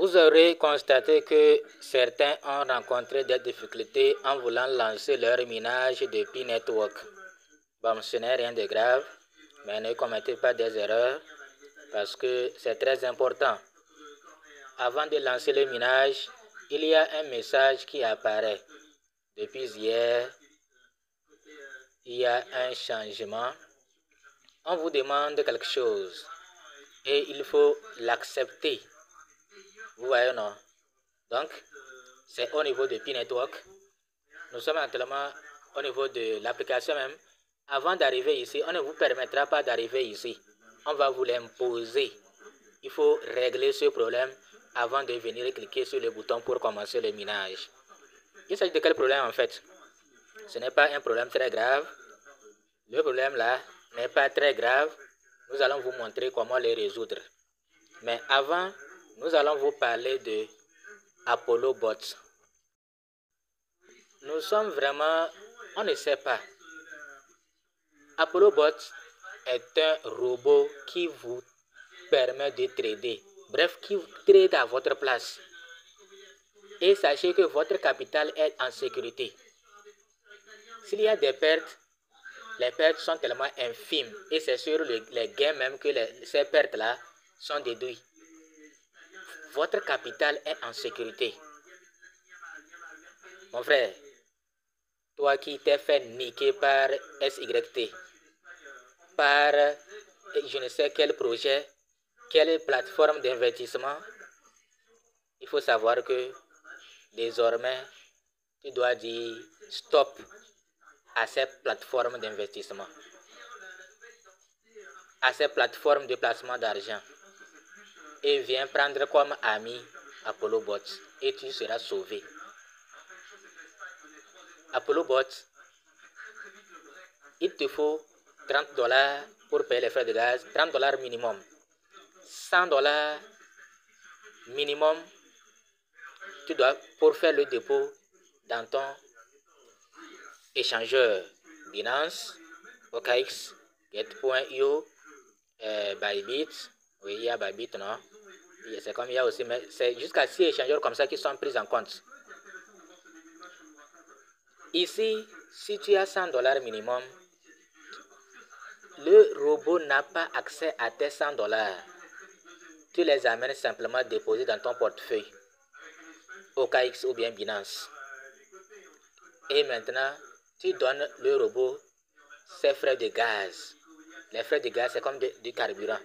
Vous aurez constaté que certains ont rencontré des difficultés en voulant lancer leur minage de Pi Network. Bon, ce n'est rien de grave, mais ne commettez pas des erreurs parce que c'est très important. Avant de lancer le minage, il y a un message qui apparaît. Depuis hier, il y a un changement. On vous demande quelque chose et il faut l'accepter. Vous voyez, non? Donc, c'est au niveau de Pi Network. Nous sommes actuellement au niveau de l'application même. Avant d'arriver ici, on ne vous permettra pas d'arriver ici. On va vous l'imposer. Il faut régler ce problème avant de venir cliquer sur le bouton pour commencer le minage. Il s'agit de quel problème en fait? Ce n'est pas un problème très grave. Le problème là n'est pas très grave. Nous allons vous montrer comment le résoudre. Mais avant, nous allons vous parler de Apollo Bot. Nous sommes vraiment, on ne sait pas. Apollo Bot est un robot qui vous permet de trader. Bref, qui trade à votre place. Et sachez que votre capital est en sécurité. S'il y a des pertes, les pertes sont tellement infimes. Et c'est sur les gains même que ces pertes-là sont déduites. Votre capital est en sécurité. Mon frère, toi qui t'es fait niquer par SYT, par je ne sais quel projet, quelle plateforme d'investissement, il faut savoir que désormais, tu dois dire stop à ces plateformes d'investissement, à ces plateformes de placement d'argent et viens prendre comme ami Apollo Bot et tu seras sauvé. Apollo Bot, il te faut $30 pour payer les frais de gaz, $30 minimum, $100 minimum, tu dois pour faire le dépôt dans ton échangeur Binance, OKX, Get.io, Bybit. Oui, il y a Bybit, non? C'est comme il y a aussi, mais c'est jusqu'à 6 échangeurs comme ça qui sont pris en compte. Ici, si tu as $100 minimum, le robot n'a pas accès à tes $100. Tu les amènes simplement déposer dans ton portefeuille, OKX ou bien Binance. Et maintenant, tu donnes le robot ses frais de gaz. Les frais de gaz, c'est comme du carburant.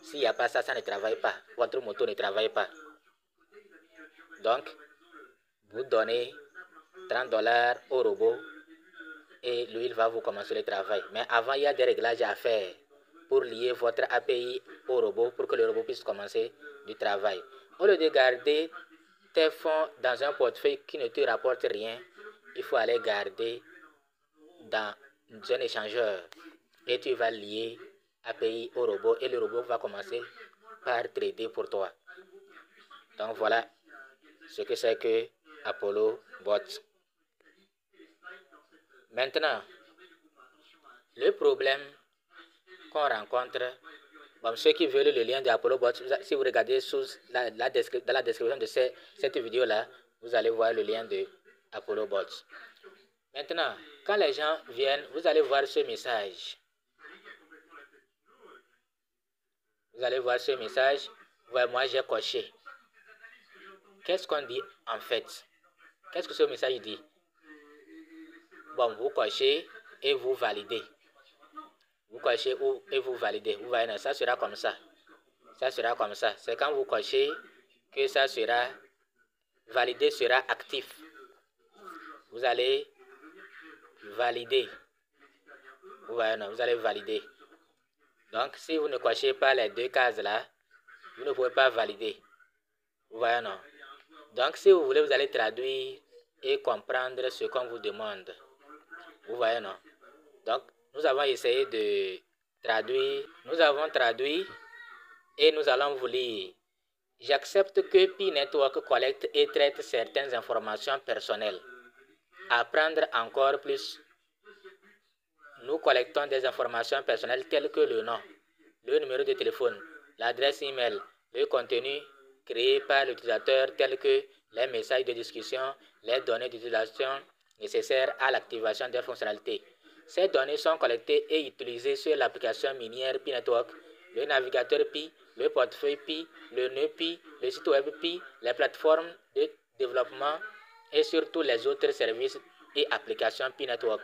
S'il n'y a pas ça, ça ne travaille pas. Votre moto ne travaille pas. Donc, vous donnez $30 au robot et lui, il va vous commencer le travail. Mais avant, il y a des réglages à faire pour lier votre API au robot pour que le robot puisse commencer du travail. Au lieu de garder tes fonds dans un portefeuille qui ne te rapporte rien, il faut aller garder dans un échangeur et tu vas lier API au robot et le robot va commencer par trader pour toi. Donc voilà ce que c'est que Apollo Bot. Maintenant, le problème qu'on rencontre, bon, ceux qui veulent le lien de Apollo Bot, si vous regardez sous dans la description de cette vidéo-là, vous allez voir le lien de Apollo Bot. Maintenant, quand les gens viennent, vous allez voir ce message. Vous allez voir ce message. Ouais, moi, j'ai coché. Qu'est-ce qu'on dit en fait? Qu'est-ce que ce message dit? Bon, vous cochez et vous validez. Vous cochez et vous validez. Vous voyez, ça sera comme ça. Ça sera comme ça. C'est quand vous cochez que ça sera validé, sera actif. Vous allez valider. Vous voyez, non, vous allez valider. Donc, si vous ne cochez pas les deux cases là, vous ne pouvez pas valider. Vous voyez, non? Donc, si vous voulez, vous allez traduire et comprendre ce qu'on vous demande. Vous voyez, non? Donc, nous avons essayé de traduire. Nous avons traduit et nous allons vous lire. J'accepte que Pi Network collecte et traite certaines informations personnelles. Apprendre encore plus. Nous collectons des informations personnelles telles que le nom, le numéro de téléphone, l'adresse email, le contenu créés par l'utilisateur tels que les messages de discussion, les données d'utilisation nécessaires à l'activation des fonctionnalités. Ces données sont collectées et utilisées sur l'application minière Pi Network, le navigateur Pi, le portefeuille Pi, le nœud Pi, le site web Pi, les plateformes de développement et sur tous les autres services et applications Pi Network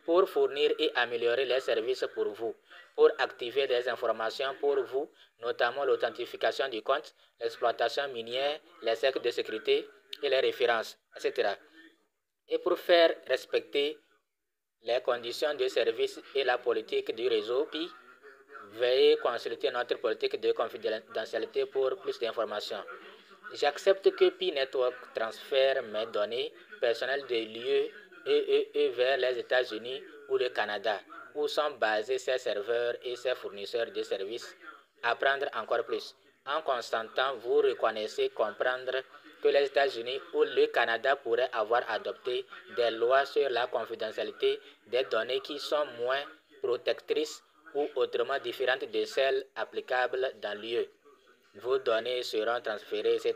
pour fournir et améliorer les services pour vous, pour activer des informations pour vous, notamment l'authentification du compte, l'exploitation minière, les cercles de sécurité et les références, etc. Et pour faire respecter les conditions de service et la politique du réseau Pi, veuillez consulter notre politique de confidentialité pour plus d'informations. J'accepte que Pi Network transfère mes données personnelles de l'UE vers les États-Unis ou le Canada, où sont basés ses serveurs et ses fournisseurs de services. Apprendre encore plus. En constatant, vous reconnaissez comprendre que les États-Unis ou le Canada pourraient avoir adopté des lois sur la confidentialité des données qui sont moins protectrices ou autrement différentes de celles applicables dans l'UE. Vos données seront transférées, etc.,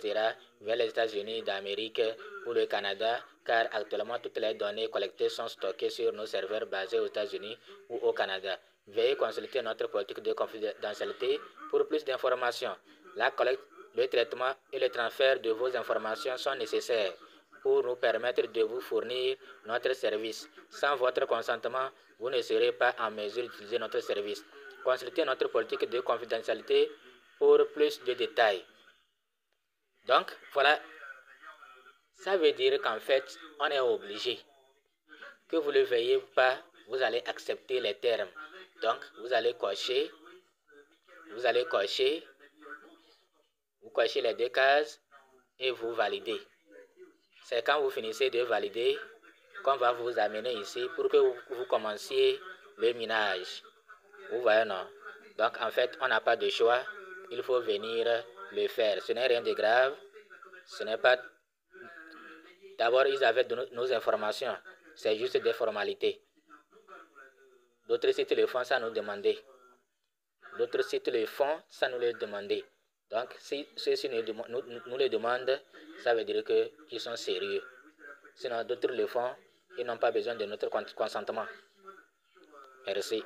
vers les États-Unis d'Amérique ou le Canada, car actuellement toutes les données collectées sont stockées sur nos serveurs basés aux États-Unis ou au Canada. Veuillez consulter notre politique de confidentialité pour plus d'informations. La collecte, le traitement et le transfert de vos informations sont nécessaires pour nous permettre de vous fournir notre service. Sans votre consentement, vous ne serez pas en mesure d'utiliser notre service. Consultez notre politique de confidentialité pour plus de détails. Donc, voilà. Ça veut dire qu'en fait, on est obligé. Que vous le veuillez ou pas, vous allez accepter les termes. Donc, vous cochez les deux cases et vous validez. C'est quand vous finissez de valider qu'on va vous amener ici pour que vous commenciez le minage. Vous voyez, non? Donc, en fait, on n'a pas de choix. Il faut venir le faire. Ce n'est rien de grave. Ce n'est pas... D'abord, ils avaient nos informations. C'est juste des formalités. D'autres sites le font sans nous demander. D'autres sites le font sans nous le demander. Donc, si ceux-ci nous le demandent, ça veut dire qu'ils sont sérieux. Sinon, d'autres le font, ils n'ont pas besoin de notre consentement. Merci.